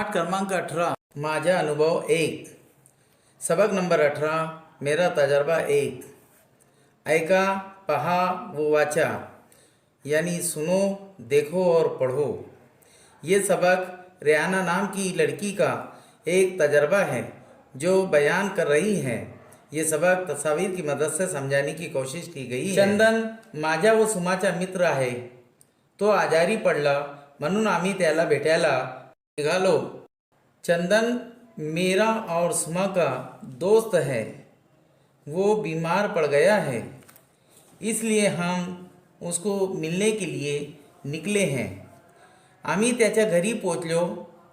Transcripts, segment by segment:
पाठ क्रमांक 18 माझा अनुभव 1 सबक नंबर 18 मेरा तजर्बा 1 ऐका पहा व वाचा यानी सुनो देखो और पढ़ो। ये सबक रेहाना नाम की लड़की का एक तजर्बा है जो बयान कर रही है। ये सबक तस्वीर की मदद से समझाने की कोशिश की गई है। चंदन माझा व सुमाचा मित्र आहे, तो आजारी पडला म्हणून आम्ही त्याला भेटायला निघालो। चंदन मेरा और सुमा का दोस्त है, वो बीमार पड़ गया है, इसलिए हम उसको मिलने के लिए निकले हैं। आम्ही त्याच्या घरी पोचलो,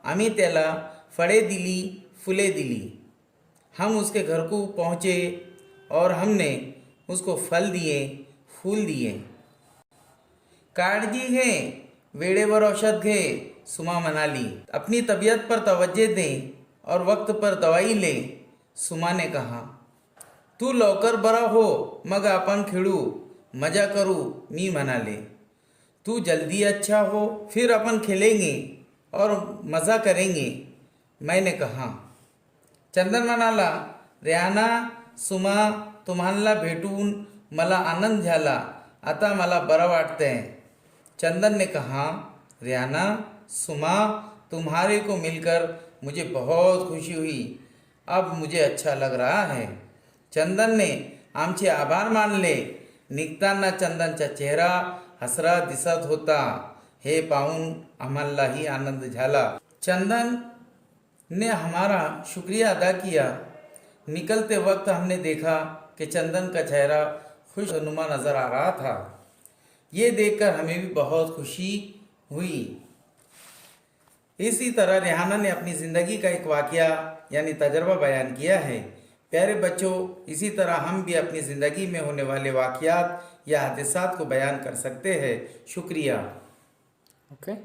आम्ही त्याला फळे दिली, फुले दिली। हम उसके घर को पहुँचे और हमने उसको फल दिए, फूल दिए। काळजी घे, वेळेवर औषध घे, सुमा म्हणाली। अपनी तबीयत पर तवज्जो दे और वक्त पर दवाई ले, सुमा ने कहा। तू लवकर बरा हो, मग आपण खेळू, मजा करू, मी म्हणाले। तू जल्दी अच्छा हो, फिर अपन खेलेंगे और मज़ा करेंगे, मैंने कहा। चंदन म्हणाला, रेहाना, सुमा, तुम्हाला भेटून मला आनंद झाला, आता मला बरं वाटतंय। चंदन ने कहा, रेहाना, सुमा, तुम्हारे को मिलकर मुझे बहुत खुशी हुई, अब मुझे अच्छा लग रहा है। चंदन ने आमचे आभार मानले। निघताना चंदनचा चेहरा हसरा दिसत होता, हे पाहून आम्हालाही आनंद झाला। चंदन ने हमारा शुक्रिया अदा किया। निकलते वक्त हमने देखा कि चंदन का चेहरा खुशनुमा नज़र आ रहा था। ये देखकर हमें भी बहुत खुशी हुई। इसी तरह रेहाना ने अपनी ज़िंदगी का एक वाक़या यानी तजर्बा बयान किया है। प्यारे बच्चों, इसी तरह हम भी अपनी ज़िंदगी में होने वाले वाक़यात या हादिसात को बयान कर सकते हैं। शुक्रिया। ओके।